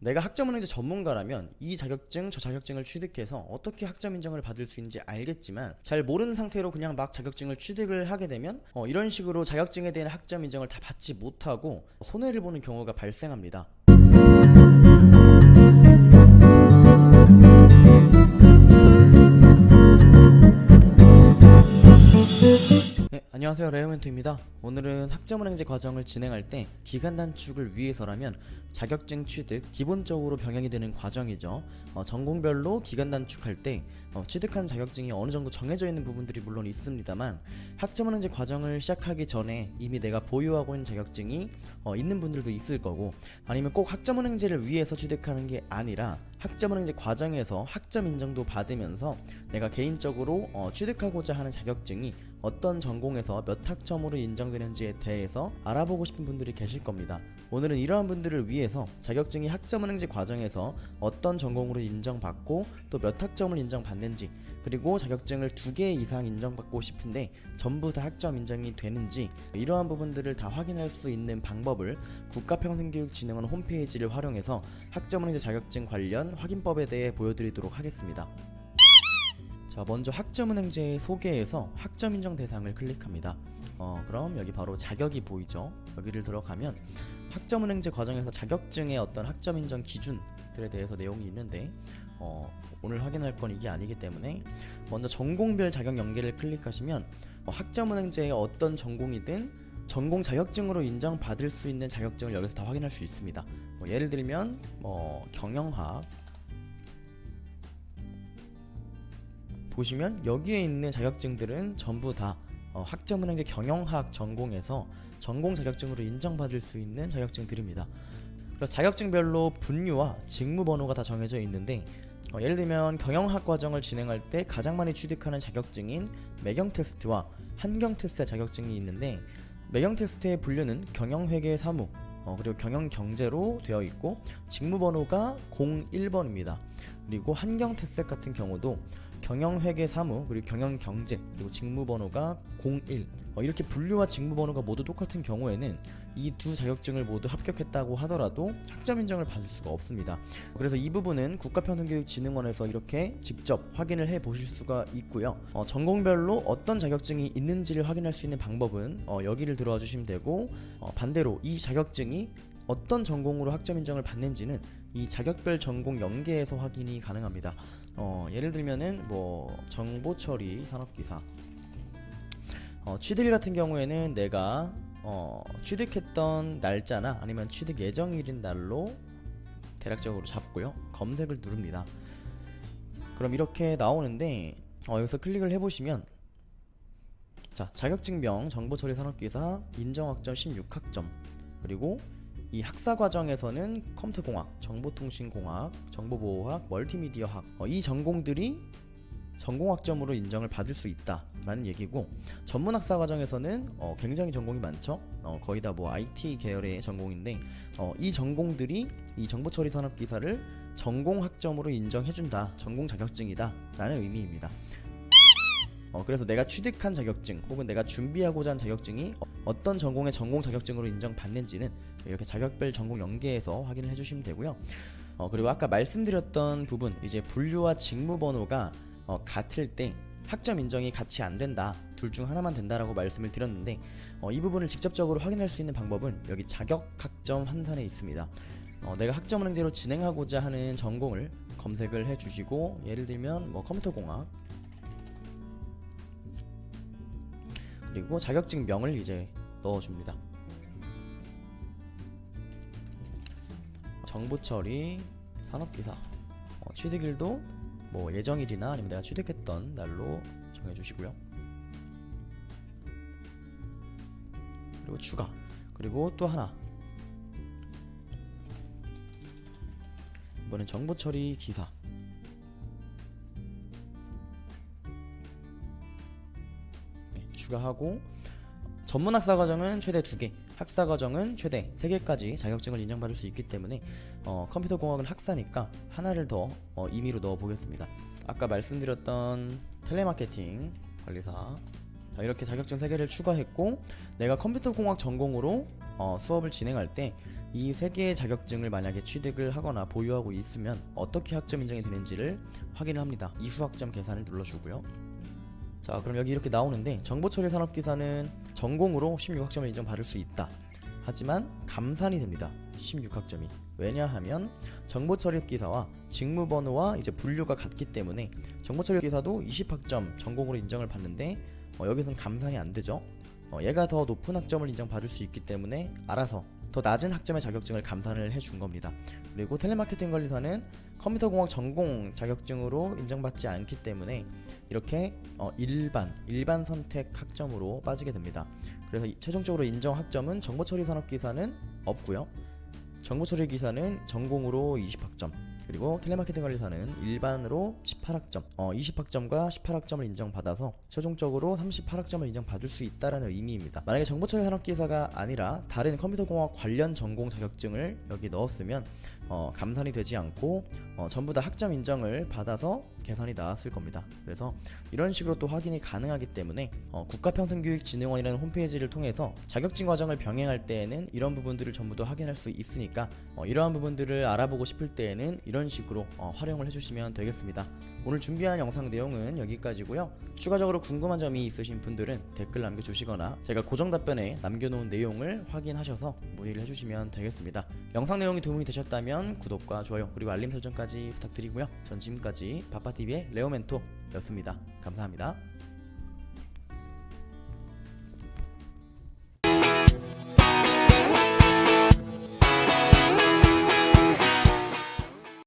내가 학점은행제 전문가라면 이 자격증 저 자격증을 취득해서 어떻게 학점 인정을 받을 수 있는지 알겠지만 잘 모르는 상태로 그냥 막 자격증을 취득을 하게 되면 이런 식으로 자격증에 대한 학점 인정을 다 받지 못하고 손해를 보는 경우가 발생합니다. 네, 안녕하세요. 레오멘토입니다. 오늘은 학점은행제 과정을 진행할 때 기간 단축을 위해서라면 자격증 취득 기본적으로 병행이 되는 과정이죠. 전공별로 기간 단축할 때 취득한 자격증이 어느 정도 정해져 있는 부분들이 물론 있습니다만 학점은행제 과정을 시작하기 전에 이미 내가 보유하고 있는 자격증이 있는 분들도 있을 거고, 아니면 꼭 학점은행제를 위해서 취득하는 게 아니라 학점은행제 과정에서 학점 인정도 받으면서 내가 개인적으로 취득하고자 하는 자격증이 어떤 전공에서 몇 학점으로 인정되는지에 대해서 알아보고 싶은 분들이 계실 겁니다. 오늘은 이러한 분들을 위해서 자격증이 학점은행제 과정에서 어떤 전공으로 인정받고 또 몇 학점을 인정받는지, 그리고 자격증을 2개 이상 인정받고 싶은데 전부 다 학점 인정이 되는지, 이러한 부분들을 다 확인할 수 있는 방법을 국가평생교육진흥원 홈페이지를 활용해서 학점은행제 자격증 관련 확인법에 대해 보여드리도록 하겠습니다. 자, 먼저 학점은행제 소개에서 학점 인정 대상을 클릭합니다. 그럼 여기 바로 자격이 보이죠? 여기를 들어가면 학점은행제 과정에서 자격증의 어떤 학점 인정 기준들에 대해서 내용이 있는데 오늘 확인할 건 이게 아니기 때문에 먼저 전공별 자격 연계를 클릭하시면 학점은행제의 어떤 전공이든 전공 자격증으로 인정받을 수 있는 자격증을 여기서 다 확인할 수 있습니다. 예를 들면 경영학 보시면 여기에 있는 자격증들은 전부 다 학점은행제 경영학 전공에서 전공 자격증으로 인정받을 수 있는 자격증들입니다. 그래서 자격증별로 분류와 직무번호가 다 정해져 있는데 예를 들면 경영학 과정을 진행할 때 가장 많이 취득하는 자격증인 매경 테스트와 한경 테스트의 자격증이 있는데, 매경 테스트의 분류는 경영회계 사무 그리고 경영경제로 되어 있고 직무번호가 01번입니다. 그리고 한경 테스트 같은 경우도 경영회계 사무 그리고 경영경제 그리고 직무번호가 01, 이렇게 분류와 직무번호가 모두 똑같은 경우에는 이 두 자격증을 모두 합격했다고 하더라도 학점 인정을 받을 수가 없습니다. 그래서 이 부분은 국가평생교육진흥원에서 이렇게 직접 확인을 해 보실 수가 있고요. 전공별로 어떤 자격증이 있는지를 확인할 수 있는 방법은 여기를 들어와 주시면 되고, 반대로 이 자격증이 어떤 전공으로 학점 인정을 받는지는 이 자격별 전공 연계에서 확인이 가능합니다. 예를 들면은 정보처리 산업기사 취득일 같은 경우에는 내가 취득했던 날짜나 아니면 취득 예정일인 날로 대략적으로 잡고요. 검색을 누릅니다. 그럼 이렇게 나오는데 여기서 클릭을 해보시면 자, 자격증명 정보처리 산업기사 인정학점 16학점, 그리고 이 학사 과정에서는 컴퓨터공학, 정보통신공학, 정보보호학, 멀티미디어학 이 전공들이 전공학점으로 인정을 받을 수 있다라는 얘기고, 전문학사 과정에서는 굉장히 전공이 많죠. 거의 다 IT 계열의 전공인데 이 전공들이 이 정보처리 산업기사를 전공학점으로 인정해준다, 전공 자격증이다 라는 의미입니다. 그래서 내가 취득한 자격증 혹은 내가 준비하고자 하는 자격증이 어떤 전공의 전공 자격증으로 인정받는지는 이렇게 자격별 전공 연계에서 확인을 해주시면 되고요. 그리고 아까 말씀드렸던 부분, 이제 분류와 직무번호가 같을 때 학점 인정이 같이 안 된다, 둘 중 하나만 된다라고 말씀을 드렸는데 이 부분을 직접적으로 확인할 수 있는 방법은 여기 자격 학점 환산에 있습니다. 내가 학점은행제로 진행하고자 하는 전공을 검색을 해주시고, 예를 들면 컴퓨터공학, 그리고 자격증명을 이제 넣어줍니다. 정보처리 산업기사 취득일도 예정일이나 아니면 내가 취득했던 날로 정해주시고요. 그리고 추가, 그리고 또 하나, 이번엔 정보처리 기사 추가하고, 전문학사 과정은 최대 2개, 학사 과정은 최대 3개까지 자격증을 인정받을 수 있기 때문에 컴퓨터공학은 학사니까 하나를 더 임의로 넣어 보겠습니다. 아까 말씀드렸던 텔레마케팅 관리사 자, 이렇게 자격증 3개를 추가했고 내가 컴퓨터공학 전공으로 수업을 진행할 때 이 3개의 자격증을 만약에 취득을 하거나 보유하고 있으면 어떻게 학점 인정이 되는지를 확인을 합니다. 이수학점 계산을 눌러주고요. 자, 그럼 여기 이렇게 나오는데 정보처리 산업기사는 전공으로 16학점을 인정받을 수 있다. 하지만 감산이 됩니다. 16학점이. 왜냐하면 정보처리기사와 직무번호와 이제 분류가 같기 때문에 정보처리기사도 20학점 전공으로 인정을 받는데 여기선 감산이 안 되죠. 얘가 더 높은 학점을 인정받을 수 있기 때문에 알아서 더 낮은 학점의 자격증을 감산을 해준 겁니다. 그리고 텔레마케팅 관리사는 컴퓨터공학 전공 자격증으로 인정받지 않기 때문에 이렇게 일반 선택 학점으로 빠지게 됩니다. 그래서 최종적으로 인정 학점은 정보처리 산업기사는 없고요. 정보처리기사는 전공으로 20학점, 그리고 텔레마케팅 관리사는 일반으로 18학점, 20학점과 18학점을 인정받아서 최종적으로 38학점을 인정받을 수 있다는 의미입니다. 만약에 정보처리 산업기사가 아니라 다른 컴퓨터공학 관련 전공 자격증을 여기 넣었으면 감산이 되지 않고 전부 다 학점 인정을 받아서 계산이 나왔을 겁니다. 그래서 이런 식으로 또 확인이 가능하기 때문에 국가평생교육진흥원이라는 홈페이지를 통해서 자격증 과정을 병행할 때에는 이런 부분들을 전부 다 확인할 수 있으니까 이러한 부분들을 알아보고 싶을 때에는 이런 식으로 활용을 해주시면 되겠습니다. 오늘 준비한 영상 내용은 여기까지고요. 추가적으로 궁금한 점이 있으신 분들은 댓글 남겨주시거나 제가 고정 답변에 남겨놓은 내용을 확인하셔서 문의를 해주시면 되겠습니다. 영상 내용이 도움이 되셨다면 구독과 좋아요 그리고 알림 설정까지 부탁드리고요. 전 지금까지 바빠TV의 레오멘토였습니다. 감사합니다.